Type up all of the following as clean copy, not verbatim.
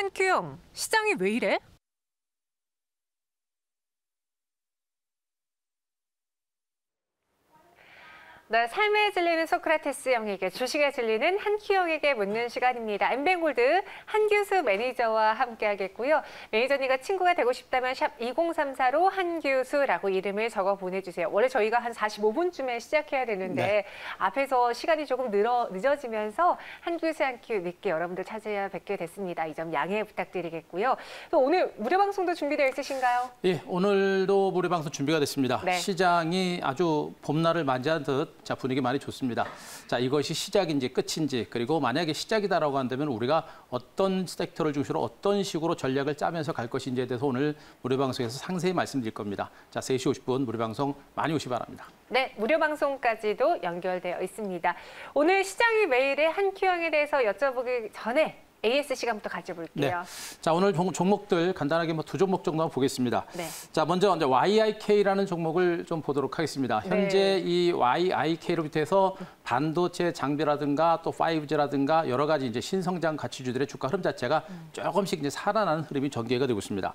한규영, 시장이 왜 이래? 네, 삶에 질리는 소크라테스 형에게, 주식에 질리는 한규영에게 묻는 시간입니다. 엠뱅골드 한규수 매니저와 함께하겠고요. 매니저님과 친구가 되고 싶다면 샵 2034로 한규수라고 이름을 적어 보내주세요. 원래 저희가 한 45분쯤에 시작해야 되는데 앞에서 시간이 조금 늦어지면서 한규수 한큐 늦게 여러분들 찾아야 뵙게 됐습니다. 이 점 양해 부탁드리겠고요. 또 오늘 무료 방송도 준비되어 있으신가요? 예, 오늘도 무료 방송 준비가 됐습니다. 네. 시장이 아주 봄날을 맞이한 듯 분위기 많이 좋습니다. 자, 이것이 시작인지 끝인지, 그리고 만약에 시작이다라고 한다면 우리가 어떤 섹터를 중심으로 어떤 식으로 전략을 짜면서 갈 것인지에 대해서 오늘 무료 방송에서 상세히 말씀드릴 겁니다. 자, 3시 50분 무료 방송 많이 오시기 바랍니다. 네, 무료 방송까지도 연결되어 있습니다. 오늘 시장이 왜 이래 한큐영에 대해서 여쭤보기 전에 AS 시간부터 가져볼게요. 네. 자, 오늘 종목들 간단하게 두 종목 정도 보겠습니다. 네. 자, 먼저 YIK라는 종목을 좀 보도록 하겠습니다. 현재 이 YIK로부터 해서 반도체 장비라든가 또 5G라든가 여러 가지 이제 신성장 가치주들의 주가 흐름 자체가 조금씩 이제 살아나는 흐름이 전개가 되고 있습니다.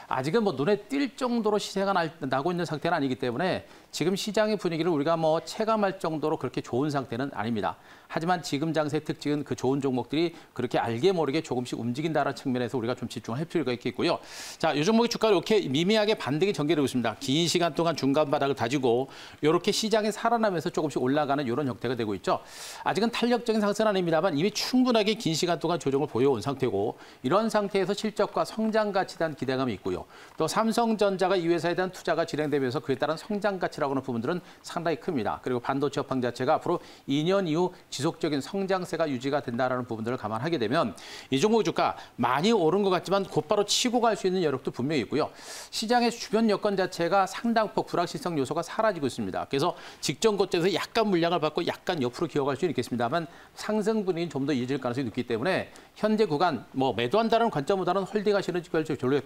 아직은 눈에 띌 정도로 시세가 나고 있는 상태는 아니기 때문에 지금 시장의 분위기를 우리가 체감할 정도로 그렇게 좋은 상태는 아닙니다. 하지만 지금 장세의 특징은 그 좋은 종목들이 그렇게 알게 모르게 조금씩 움직인다는 측면에서 우리가 좀 집중할 필요가 있겠고요. 자, 이 종목의 주가가 이렇게 미미하게 반등이 전개되고 있습니다. 긴 시간 동안 중간 바닥을 다지고 이렇게 시장이 살아나면서 조금씩 올라가는 이런 형태가 되고 있죠. 아직은 탄력적인 상승은 아닙니다만 이미 충분하게 긴 시간 동안 조정을 보여온 상태고, 이런 상태에서 실적과 성장 가치에 대한 기대감이 있고요. 또 삼성전자가 이 회사에 대한 투자가 진행되면서 그에 따른 성장 가치라고 하는 부분들은 상당히 큽니다. 그리고 반도체 업황 자체가 앞으로 2년 이후 지속적인 성장세가 유지가 된다는 부분들을 감안하게 되면 이 종목 주가 많이 오른 것 같지만 곧바로 치고 갈 수 있는 여력도 분명히 있고요. 시장의 주변 여건 자체가 상당폭 불확실성 요소가 사라지고 있습니다. 그래서 직전 고점에서 약간 물량을 받고 약간 옆으로 기어갈 수는 있겠습니다만 상승 분위기는 좀 더 이어질 가능성이 높기 때문에 현재 구간 매도한다는 관점보다는 홀딩하시는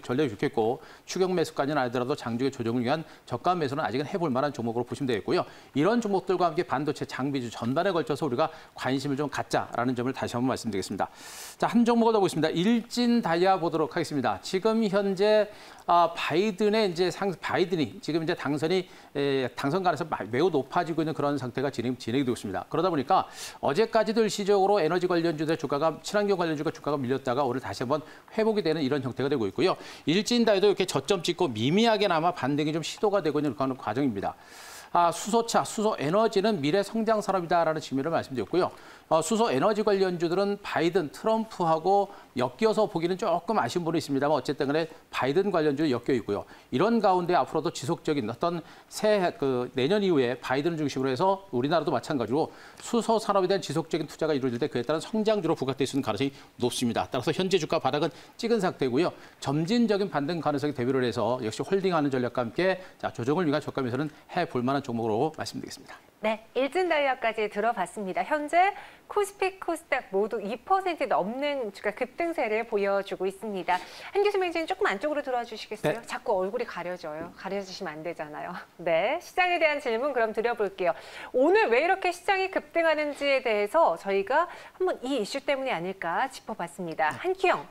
전략이 좋겠고, 추격 매수까지는 아니더라도 장중의 조정을 위한 저가 매수는 아직은 해볼 만한 종목으로 보시면 되겠고요. 이런 종목들과 함께 반도체 장비주 전반에 걸쳐서 우리가 관심을 좀 갖자라는 점을 다시 한번 말씀드리겠습니다. 자, 한 종목을 더 보겠습니다. 일진다이아 보도록 하겠습니다. 지금 현재 바이든이 지금 이제 당선 가능성이 매우 높아지고 있는 그런 상태가 진행이 되고 있습니다. 그러다 보니까 어제까지도 일시적으로 에너지 관련주들의 주가가, 친환경 관련주가 주가가 밀렸다가 오늘 다시 한번 회복이 되는 이런 형태가 되고 있고요. 일진다이도 이렇게 저점 찍고 미미하게나마 반등이 좀 시도가 되고 있는 그런 과정입니다. 수소차, 수소에너지는 미래 성장 산업이다라는 측면을 말씀드렸고요. 수소에너지 관련주들은 바이든, 트럼프하고 엮여서 보기는 조금 아쉬운 부분이 있습니다만 어쨌든 간에 바이든 관련주는 엮여 있고요. 이런 가운데 앞으로도 지속적인 어떤 내년 이후에 바이든을 중심으로 해서 우리나라도 마찬가지로 수소 산업에 대한 지속적인 투자가 이루어질 때 그에 따른 성장주로 부각될 수 있는 가능성이 높습니다. 따라서 현재 주가 바닥은 찍은 상태고요. 점진적인 반등 가능성이 대비를 해서 역시 홀딩하는 전략과 함께 조정을 위한 저가 매수는 해볼 만한 종목으로 말씀드리겠습니다. 네, 일진다이아까지 들어봤습니다. 현재 코스피, 코스닥 모두 2% 넘는 주가 급등세를 보여주고 있습니다. 한규수 매니저님 조금 안쪽으로 들어와 주시겠어요? 네. 자꾸 얼굴이 가려져요. 가려지시면 안 되잖아요. 네, 시장에 대한 질문 그럼 드려볼게요. 오늘 왜 이렇게 시장이 급등하는지에 대해서 저희가 한번 이 이슈 때문이 아닐까 짚어봤습니다. 한규영.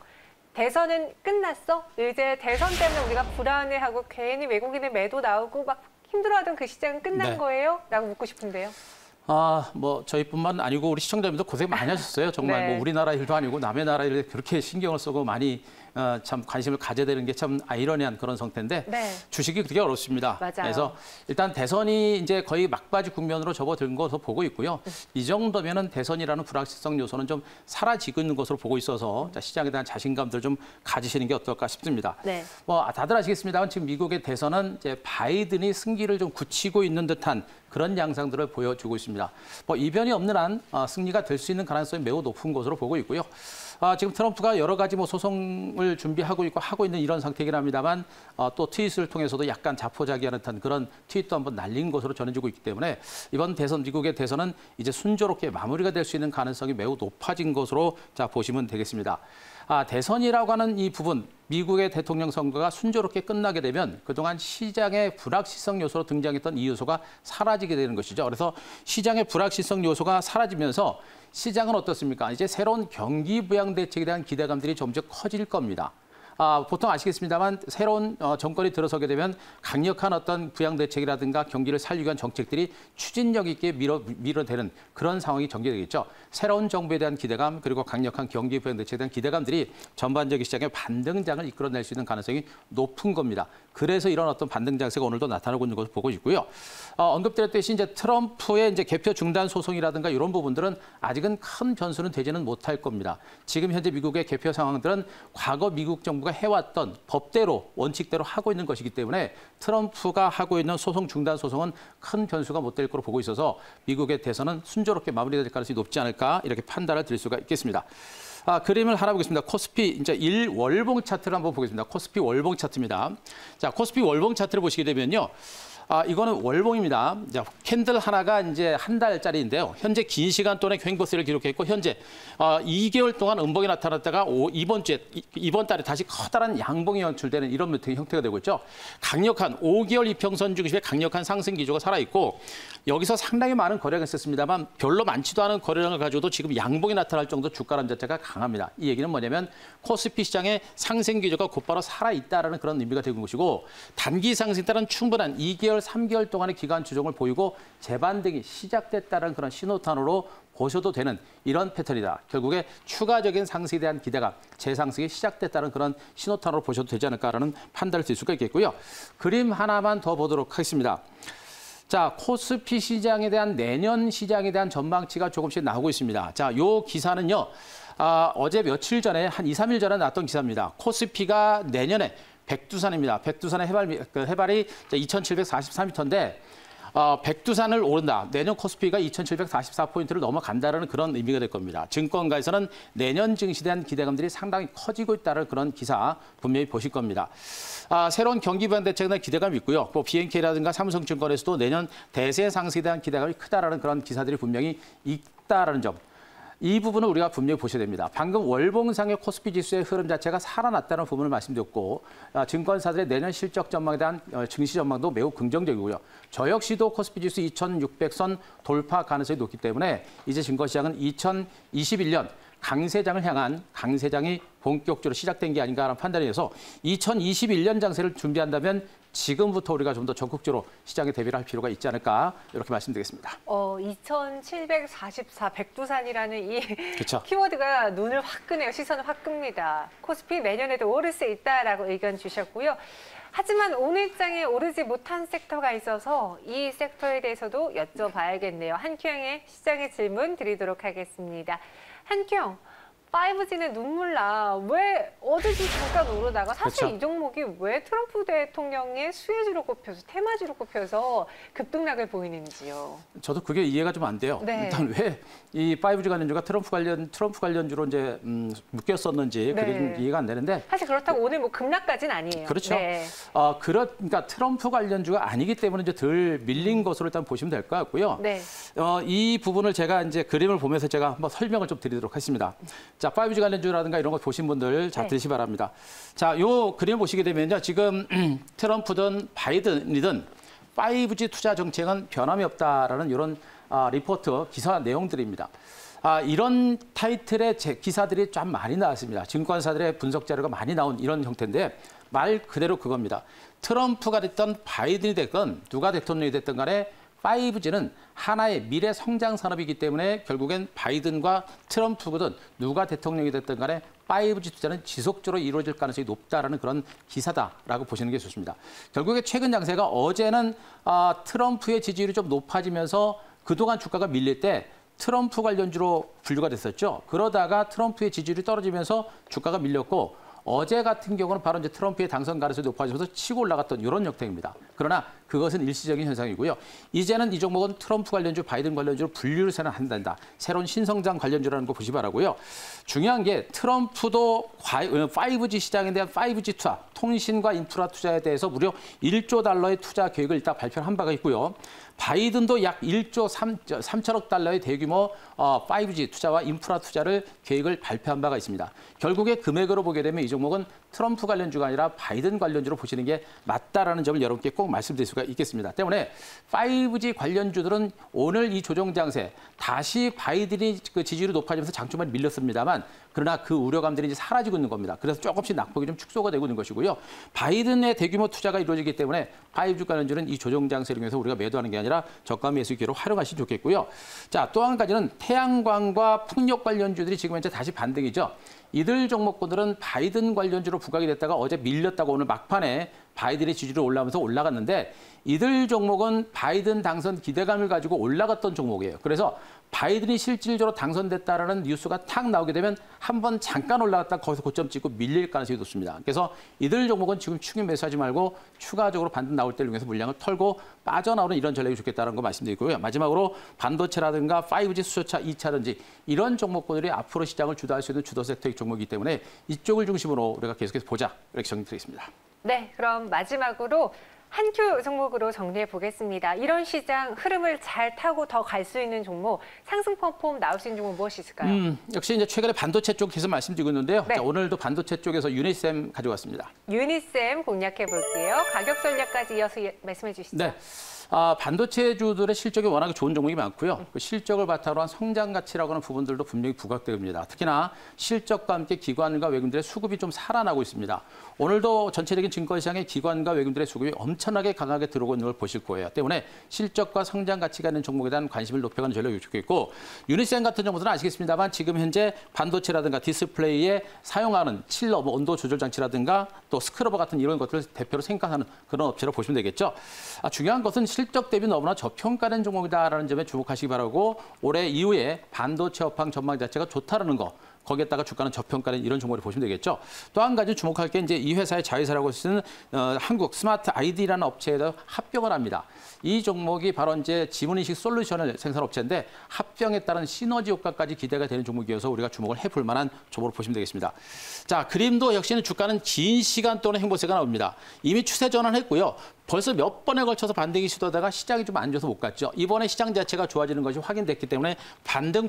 대선은 끝났어? 이제 대선 때문에 우리가 불안해하고 괜히 외국인의 매도 나오고 막 힘들어하던 그 시장은 끝난 거예요? 라고 묻고 싶은데요. 저희뿐만 아니고 우리 시청자님도 고생 많이 하셨어요. 정말 우리나라 일도 아니고 남의 나라 일에 그렇게 신경을 쓰고 많이 참 관심을 가져야 되는 게 참 아이러니한 그런 상태인데 주식이 그렇게 어렵습니다. 맞아요. 그래서 일단 대선이 이제 거의 막바지 국면으로 접어든 것으로 보고 있고요. 이 정도면은 대선이라는 불확실성 요소는 좀 사라지고 있는 것으로 보고 있어서 시장에 대한 자신감들 좀 가지시는 게 어떨까 싶습니다. 다들 아시겠습니다만 지금 미국의 대선은 이제 바이든이 승기를 좀 굳히고 있는 듯한 그런 양상들을 보여주고 있습니다. 이변이 없는 한 승리가 될 수 있는 가능성이 매우 높은 것으로 보고 있고요. 지금 트럼프가 여러 가지 소송을 준비하고 있고 하고 있는 이런 상태이긴 합니다만 또 트윗을 통해서도 약간 자포자기하는 듯한 그런 트윗도 한번 날린 것으로 전해지고 있기 때문에 이번 대선, 미국의 대선은 이제 순조롭게 마무리가 될 수 있는 가능성이 매우 높아진 것으로 보시면 되겠습니다. 대선이라고 하는 이 부분, 미국의 대통령 선거가 순조롭게 끝나게 되면 그동안 시장의 불확실성 요소로 등장했던 이 요소가 사라지게 되는 것이죠. 그래서 시장의 불확실성 요소가 사라지면서 시장은 어떻습니까? 이제 새로운 경기 부양 대책에 대한 기대감들이 점점 커질 겁니다. 보통 아시겠습니다만 새로운 정권이 들어서게 되면 강력한 어떤 부양 대책이라든가 경기를 살리기 위한 정책들이 추진력 있게 밀어대는 그런 상황이 전개되겠죠. 새로운 정부에 대한 기대감 그리고 강력한 경기 부양 대책에 대한 기대감들이 전반적인 시장의 반등장을 이끌어낼 수 있는 가능성이 높은 겁니다. 그래서 이런 어떤 반등 장세가 오늘도 나타나고 있는 것을 보고 있고요. 언급드렸듯이 이제 트럼프의 이제 개표 중단 소송이라든가 이런 부분들은 아직은 큰 변수는 되지는 못할 겁니다. 지금 현재 미국의 개표 상황들은 과거 미국 정부가 해왔던 법대로 원칙대로 하고 있는 것이기 때문에 트럼프가 하고 있는 소송 중단 소송은 큰 변수가 못 될 거로 보고 있어서 미국의 대선은 순조롭게 마무리될 가능성이 높지 않을까 이렇게 판단을 드릴 수가 있겠습니다. 그림을 하나 보겠습니다. 코스피 이제 1월봉 차트를 한번 보겠습니다. 코스피 월봉 차트입니다. 자, 코스피 월봉 차트를 보시게 되면요. 이거는 월봉입니다. 자, 캔들 하나가 이제 한 달짜리인데요. 현재 긴 시간 동안의 횡보세를 기록했고 현재 2개월 동안 음봉이 나타났다가 이번 달에 다시 커다란 양봉이 연출되는 이런 형태가 되고 있죠. 강력한 5개월 이평선 중심의 강력한 상승 기조가 살아있고 여기서 상당히 많은 거래가 있었습니다만 별로 많지도 않은 거래량을 가지고도 지금 양봉이 나타날 정도 주가람 자체가 강합니다. 이 얘기는 뭐냐면 코스피 시장의 상승 기조가 곧바로 살아있다는 그런 의미가 되는 것이고 단기 상승에 따른 충분한 2개월, 3개월 동안의 기간 조정을 보이고 재반등이 시작됐다는 그런 신호탄으로 보셔도 되는 이런 패턴이다. 결국에 추가적인 상승에 대한 기대감, 재상승이 시작됐다는 그런 신호탄으로 보셔도 되지 않을까라는 판단을 드릴 수가 있겠고요. 그림 하나만 더 보도록 하겠습니다. 자, 코스피 시장에 대한 내년 시장에 대한 전망치가 조금씩 나오고 있습니다. 자, 요 기사는요. 어제 며칠 전에 한 2, 3일 전에 나왔던 기사입니다. 코스피가 내년에 백두산입니다. 백두산의 해발이 2,744m인데 백두산을 오른다. 내년 코스피가 2,744포인트를 넘어간다는 그런 의미가 될 겁니다. 증권가에서는 내년 증시에 대한 기대감들이 상당히 커지고 있다는 그런 기사 분명히 보실 겁니다. 새로운 경기 부양 대책에 대한 기대감이 있고요. 뭐 BNK라든가 삼성증권에서도 내년 대세 상승에 대한 기대감이 크다라는 그런 기사들이 분명히 있다라는 점. 이 부분은 우리가 분명히 보셔야 됩니다. 방금 월봉상의 코스피 지수의 흐름 자체가 살아났다는 부분을 말씀드렸고 증권사들의 내년 실적 전망에 대한 증시 전망도 매우 긍정적이고요. 저 역시도 코스피 지수 2,600선 돌파 가능성이 높기 때문에 이제 증권시장은 2021년 강세장을 향한 강세장이 본격적으로 시작된 게 아닌가라는 판단이 돼서 2021년 장세를 준비한다면 지금부터 우리가 좀 더 적극적으로 시장에 대비를 할 필요가 있지 않을까 이렇게 말씀드리겠습니다. 2,744 백두산이라는 이 그쵸. 키워드가 눈을 확 끄네요. 시선을 확 끕니다. 코스피 내년에도 오를 수 있다라고 의견 주셨고요. 하지만 오늘장에 오르지 못한 섹터가 있어서 이 섹터에 대해서도 여쭤봐야겠네요. 한큐영의 시장의 질문 드리도록 하겠습니다. 한큐영, 5G는 눈물 나. 왜 어제도 잠깐 오르다가 사실 그렇죠. 이 종목이 왜 트럼프 대통령의 수혜주로 꼽혀서 테마주로 꼽혀서 급등락을 보이는지요. 저도 그게 이해가 좀 안 돼요. 네. 일단 왜 이 5G 관련주가 트럼프 관련주로 이제 묶였었는지 그게 좀 네. 이해가 안 되는데. 사실 그렇다고 오늘 뭐 급락까지는 아니에요. 그렇죠. 네. 그러니까 트럼프 관련주가 아니기 때문에 이제 덜 밀린 것으로 일단 보시면 될 것 같고요. 네. 이 부분을 제가 이제 그림을 보면서 제가 한번 설명을 좀 드리도록 하겠습니다. 자, 5G 관련주라든가 이런 거 보신 분들 잘 네. 들으시기 바랍니다. 자, 요 그림 보시게 되면요. 지금 트럼프든 바이든이든 5G 투자 정책은 변함이 없다라는 이런 리포트 기사 내용들입니다. 이런 타이틀의 기사들이 좀 많이 나왔습니다. 증권사들의 분석 자료가 많이 나온 이런 형태인데 말 그대로 그겁니다. 트럼프가 됐던 바이든이 됐건 누가 대통령이 됐든 간에 5G는 하나의 미래 성장 산업이기 때문에 결국엔 바이든과 트럼프거든 누가 대통령이 됐든 간에 5G 투자는 지속적으로 이루어질 가능성이 높다라는 그런 기사다라고 보시는 게 좋습니다. 결국에 최근 양세가 어제는 트럼프의 지지율이 좀 높아지면서 그동안 주가가 밀릴 때 트럼프 관련주로 분류가 됐었죠. 그러다가 트럼프의 지지율이 떨어지면서 주가가 밀렸고 어제 같은 경우는 바로 이제 트럼프의 당선 가능성이 높아지면서 치고 올라갔던 이런 형태입니다. 그러나 그 그것은 일시적인 현상이고요. 이제는 이 종목은 트럼프 관련주, 바이든 관련주로 분류를 한다. 새로운 신성장 관련주라는 거 보시 바라고요. 중요한 게 트럼프도 5G 시장에 대한 5G 투자, 통신과 인프라 투자에 대해서 무려 1조 달러의 투자 계획을 일단 발표한 바가 있고요. 바이든도 약 1조 3천억 달러의 대규모 5G 투자와 인프라 투자를 계획을 발표한 바가 있습니다. 결국에 금액으로 보게 되면 이 종목은 트럼프 관련주가 아니라 바이든 관련주로 보시는 게 맞다라는 점을 여러분께 꼭 말씀드릴 수가 있겠습니다. 때문에 5G 관련주들은 오늘 이 조정 장세 다시 바이든이 그 지지율이 높아지면서 장초반에 밀렸습니다만 그러나 그 우려감들이 이제 사라지고 있는 겁니다. 그래서 조금씩 낙폭이 좀 축소가 되고 있는 것이고요. 바이든의 대규모 투자가 이루어지기 때문에 5G 관련주는 이 조정 장세를 통해서 우리가 매도하는 게 아니라 저가 매수 기회로 활용하시면 좋겠고요. 자, 또 한 가지는 태양광과 풍력 관련주들이 지금 현재 다시 반등이죠. 이들 종목군들은 바이든 관련주로 부각이 됐다가 어제 밀렸다가 오늘 막판에 바이든의 지지율이 올라오면서 올라갔는데 이들 종목은 바이든 당선 기대감을 가지고 올라갔던 종목이에요. 그래서 바이든이 실질적으로 당선됐다라는 뉴스가 탁 나오게 되면 한번 잠깐 올라갔다 거기서 고점 찍고 밀릴 가능성이 높습니다. 그래서 이들 종목은 지금 추격 매수하지 말고 추가적으로 반등 나올 때를 위해서 물량을 털고 빠져나오는 이런 전략이 좋겠다는 거 말씀드리고요. 마지막으로 반도체라든가 5G 수소차 2차든지 이런 종목들이 앞으로 시장을 주도할 수 있는 주도 섹터의 종목이기 때문에 이쪽을 중심으로 우리가 계속해서 보자 이렇게 정리드리겠습니다. 네, 그럼 마지막으로 한큐 종목으로 정리해 보겠습니다. 이런 시장 흐름을 잘 타고 더 갈 수 있는 종목, 상승 펌 나올 수 있는 종목 무엇이 있을까요? 역시 이제 최근에 반도체 쪽 계속 말씀드리고 있는데요. 네. 자, 오늘도 반도체 쪽에서 유니셈 가져왔습니다. 유니셈 공략해 볼게요. 가격 전략까지 이어서 말씀해 주시죠. 네. 반도체주들의 실적이 워낙에 좋은 종목이 많고요. 그 실적을 바탕으로 한 성장 가치라고 하는 부분들도 분명히 부각됩니다. 특히나 실적과 함께 기관과 외국인들의 수급이 좀 살아나고 있습니다. 오늘도 전체적인 증권시장에 기관과 외국인들의 수급이 엄청나게 강하게 들어오고 있는 걸 보실 거예요. 때문에 실적과 성장 가치가 있는 종목에 대한 관심을 높여가는 전략이 좋겠고 유니셈 같은 종목들은 아시겠습니다만 지금 현재 반도체라든가 디스플레이에 사용하는 칠러, 온도 조절 장치라든가 또 스크러버 같은 이런 것들을 대표로 생각하는 그런 업체로 보시면 되겠죠. 중요한 것은 실적 대비 너무나 저평가된 종목이다라는 점에 주목하시기 바라고 올해 이후에 반도체 업황 전망 자체가 좋다라는 거. 거기에다가 주가는 저평가된 이런 종목을 보시면 되겠죠. 또 한 가지 주목할 게 이제 이 회사의 자회사라고 쓰는 한국 스마트 아이디라는 업체에다 합병을 합니다. 이 종목이 바로 이제 지문인식 솔루션을 생산한 업체인데 합병에 따른 시너지 효과까지 기대가 되는 종목이어서 우리가 주목을 해볼 만한 종목으로 보시면 되겠습니다. 자, 그림도 역시는 주가는 긴 시간 동안 행보세가 나옵니다. 이미 추세 전환했고요. 벌써 몇 번에 걸쳐서 반등이 시도하다가 시장이 좀 안 좋아서 못 갔죠. 이번에 시장 자체가 좋아지는 것이 확인됐기 때문에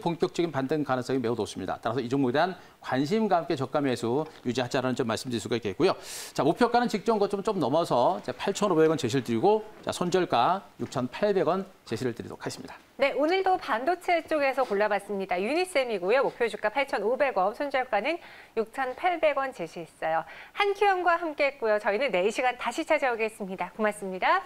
본격적인 반등 가능성이 매우 높습니다. 따라서 이 종목에 대한 관심과 함께 저가 매수 유지하자라는 점 말씀드릴 수가 있겠고요. 자, 목표가는 직전 거점 좀 넘어서 8,500원 제시를 드리고 손절가 6,800원 제시를 드리도록 하겠습니다. 네, 오늘도 반도체 쪽에서 골라봤습니다. 유니셈이고요. 목표 주가 8,500원, 손절가는 6,800원 제시했어요. 한큐형과 함께했고요. 저희는 내일 시간 다시 찾아오겠습니다. 고맙습니다.